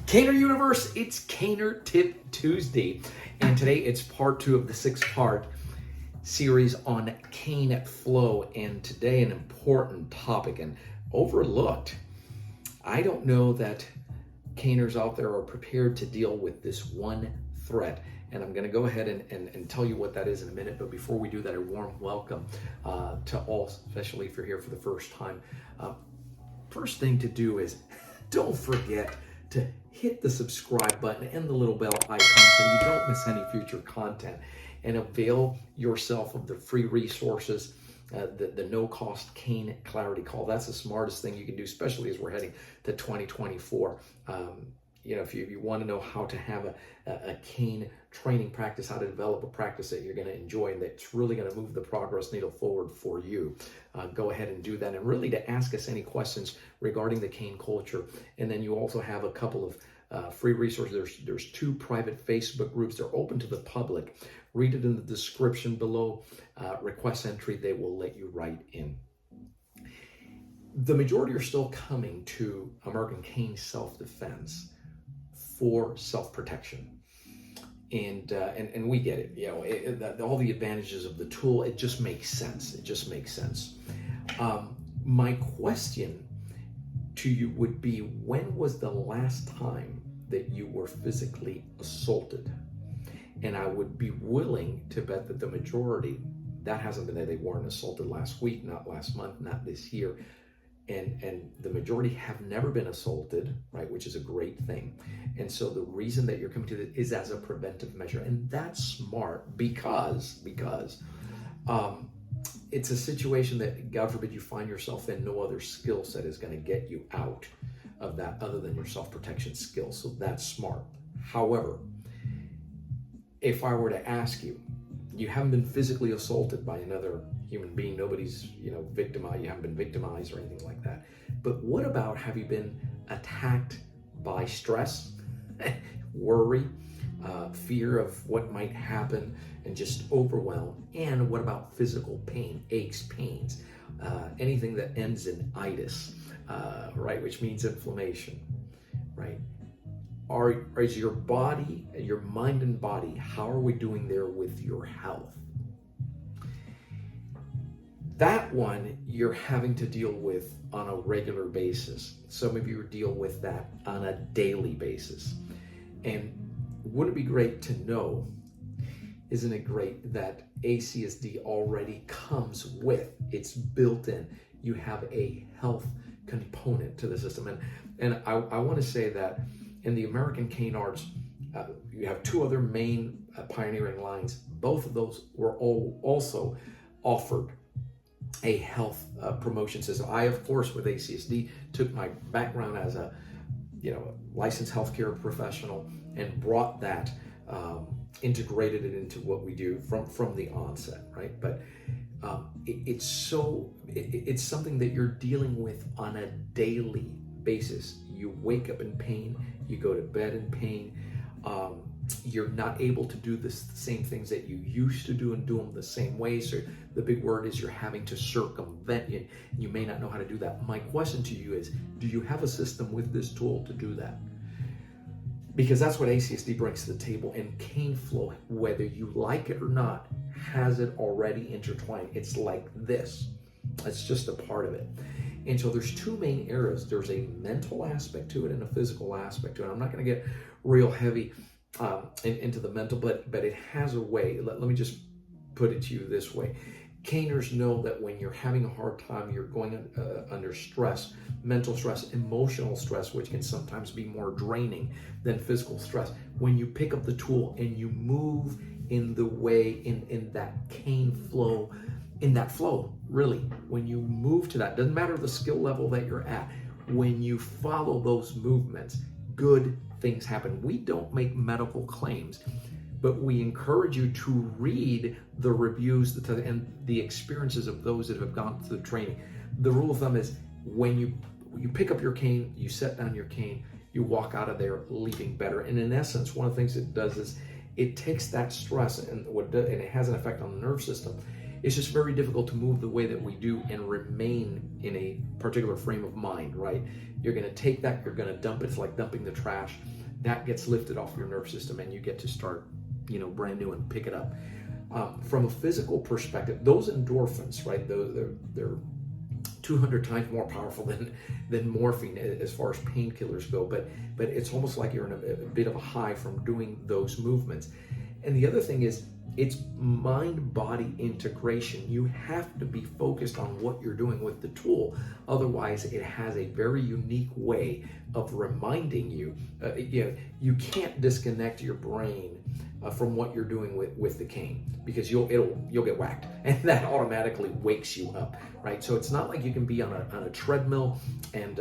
Caner Universe, it's Caner Tip Tuesday, and today it's part 2 of the 6-part series on CaneFlow, and today an important topic and overlooked. I don't know that caners out there are prepared to deal with this one threat, and I'm going to go ahead and tell you what that is in a minute. But before we do that, a warm welcome to all, especially if you're here for the first time. First thing to do is don't forget to hit the subscribe button and the little bell icon so you don't miss any future content, and avail yourself of the free resources, the no-cost Cane Clarity Call. That's the smartest thing you can do, especially as we're heading to 2024. If you want to know how to have a cane training practice, how to develop a practice that you're going to enjoy and that's really going to move the progress needle forward for you, go ahead and do that. And really to ask us any questions regarding the cane culture. And then you also have a couple of free resources. There's 2 private Facebook groups. They're open to the public. Read it in the description below. Request entry, they will let you write in. The majority are still coming to American Cane Self-Defense for self-protection, and we get it. All the advantages of the tool, it just makes sense. It just makes sense. My question to you would be, when was the last time that you were physically assaulted? And I would be willing to bet that the majority, that hasn't been that they weren't assaulted last week, not last month, not this year. And the majority have never been assaulted, right, which is a great thing. And so the reason that you're coming to this is as a preventive measure. And that's smart because it's a situation that, God forbid, you find yourself in. No other skill set is going to get you out of that other than your self-protection skills. So that's smart. However, if I were to ask you, you haven't been physically assaulted by another human being. Nobody's, victimized. You haven't been victimized or anything like that. But what about, have you been attacked by stress, worry, fear of what might happen, and just overwhelm? And what about physical pain, aches, pains, anything that ends in itis, right, which means inflammation, right? Is your body, your mind and body, how are we doing there with your health? That one you're having to deal with on a regular basis. Some of you deal with that on a daily basis. And wouldn't it be great to know, isn't it great that ACSD already comes with, it's built in, you have a health component to the system. And I want to say that in the American Cane Arts, you have 2 other main pioneering lines. Both of those were also offered a health promotion system. I, of course, with ACSD, took my background as a licensed healthcare professional and brought that, integrated it into what we do from the onset, right? But it's something that you're dealing with on a daily basis. You wake up in pain, you go to bed in pain, you're not able to do the same things that you used to do and do them the same way. So the big word is you're having to circumvent it. You may not know how to do that. My question to you is, do you have a system with this tool to do that? Because that's what ACSD brings to the table, and CaneFlow, whether you like it or not, has it already intertwined. It's like this. It's just a part of it. And so there's 2 main areas. There's a mental aspect to it and a physical aspect to it. I'm not going to get real heavy into the mental, but it has a way. Let me just put it to you this way. Caners know that when you're having a hard time, you're going under stress, mental stress, emotional stress, which can sometimes be more draining than physical stress. When you pick up the tool and you move in the way, in that CaneFlow, in that flow, really, when you move to that, doesn't matter the skill level that you're at, when you follow those movements, good things happen. We don't make medical claims, but we encourage you to read the reviews and the experiences of those that have gone through the training. The rule of thumb is, when you pick up your cane, you set down your cane, you walk out of there leaving better. And in essence, one of the things it does is it takes that stress and it has an effect on the nerve system. It's just very difficult to move the way that we do and remain in a particular frame of mind, right? You're going to take that, you're going to dump it. It's like dumping the trash. That gets lifted off your nerve system, and you get to start, brand new and pick it up. From a physical perspective, those endorphins, right? They're 200 times more powerful than morphine as far as painkillers go, but it's almost like you're in a bit of a high from doing those movements. And the other thing is, it's mind-body integration. You have to be focused on what you're doing with the tool. Otherwise, it has a very unique way of reminding you. You can't disconnect your brain from what you're doing with the cane, because you'll get whacked, and that automatically wakes you up, right? So it's not like you can be on a treadmill and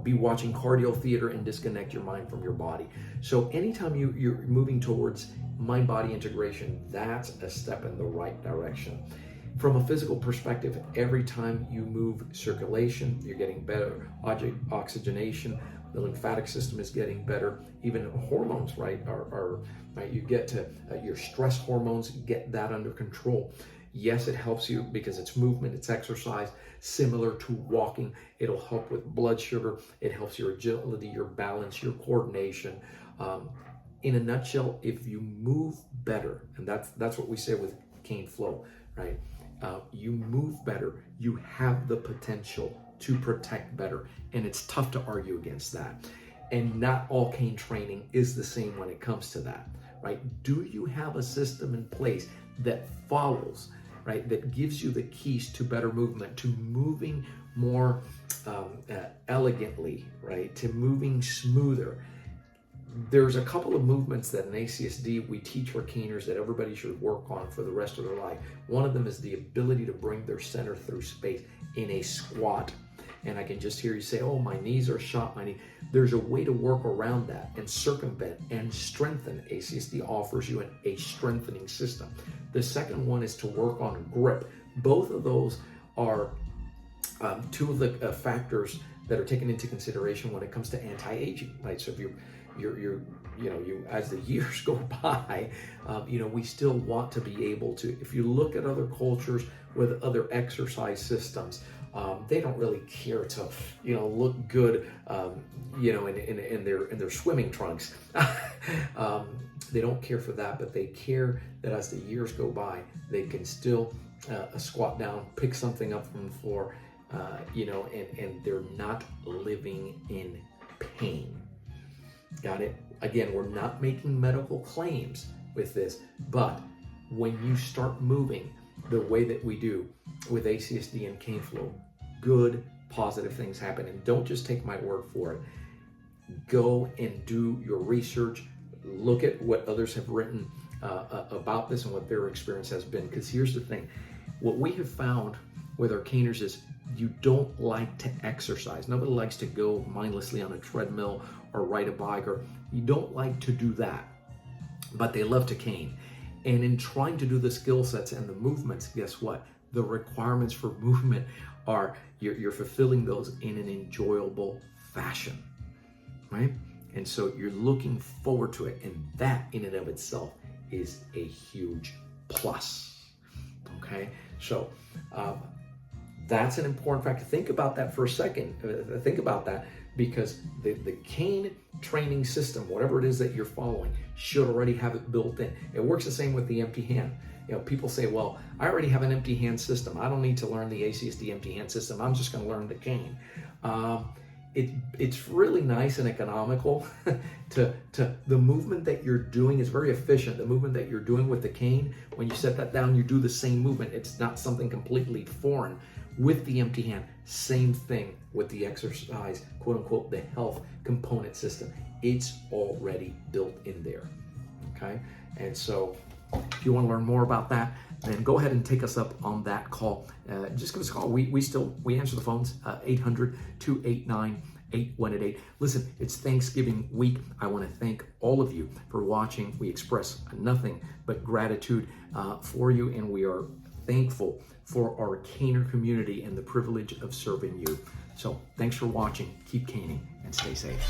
be watching cardio theater and disconnect your mind from your body. So anytime you're moving towards mind-body integration, that's a step in the right direction. From a physical perspective, every time you move circulation, you're getting better oxygenation. The lymphatic system is getting better. Even hormones, right, are right. You get to your stress hormones, get that under control. Yes, it helps you because it's movement, it's exercise, similar to walking. It'll help with blood sugar. It helps your agility, your balance, your coordination. In a nutshell, if you move better, and that's what we say with CaneFlow, right? You move better, you have the potential to protect better, and it's tough to argue against that. And not all cane training is the same when it comes to that, right? Do you have a system in place that follows, right, that gives you the keys to better movement, to moving more elegantly, right, to moving smoother? There's a couple of movements that in ACSD we teach our caners that everybody should work on for the rest of their life. One of them is the ability to bring their center through space in a squat. And I can just hear you say, oh, my knees are shot, my knee. There's a way to work around that and circumvent and strengthen. ACSD offers you a strengthening system. The second one is to work on grip. Both of those are two of the factors that are taken into consideration when it comes to anti-aging, right? So if you as the years go by, we still want to be able to, if you look at other cultures with other exercise systems, they don't really care to, look good, in their swimming trunks. They don't care for that, but they care that as the years go by, they can still squat down, pick something up from the floor, and they're not living in pain. Got it? Again, we're not making medical claims with this, but when you start moving the way that we do with ACSD and CaneFlow, good, positive things happen. And don't just take my word for it. Go and do your research. Look at what others have written about this and what their experience has been. Because here's the thing. What we have found with our caners is you don't like to exercise. Nobody likes to go mindlessly on a treadmill or ride a bike, or you don't like to do that, but they love to cane. And in trying to do the skill sets and the movements, guess what? The requirements for movement are you're fulfilling those in an enjoyable fashion, right? And so you're looking forward to it, and that in and of itself is a huge plus, okay? So that's an important factor. Think about that for a second. Think about that, because the cane training system, whatever it is that you're following, should already have it built in. It works the same with the empty hand. People say, well, I already have an empty hand system. I don't need to learn the ACSD empty hand system. I'm just going to learn the cane. It's really nice and economical. to the movement that you're doing is very efficient. The movement that you're doing with the cane, when you set that down, you do the same movement. It's not something completely foreign. With the empty hand, same thing with the exercise, quote unquote, the health component system. It's already built in there, okay? And so if you want to learn more about that, then go ahead and take us up on that call. Just give us a call. We answer the phones, 800-289-8188. Listen, it's Thanksgiving week. I want to thank all of you for watching. We express nothing but gratitude for you, and we are thankful for our caner community and the privilege of serving you. So thanks for watching. Keep caning and stay safe.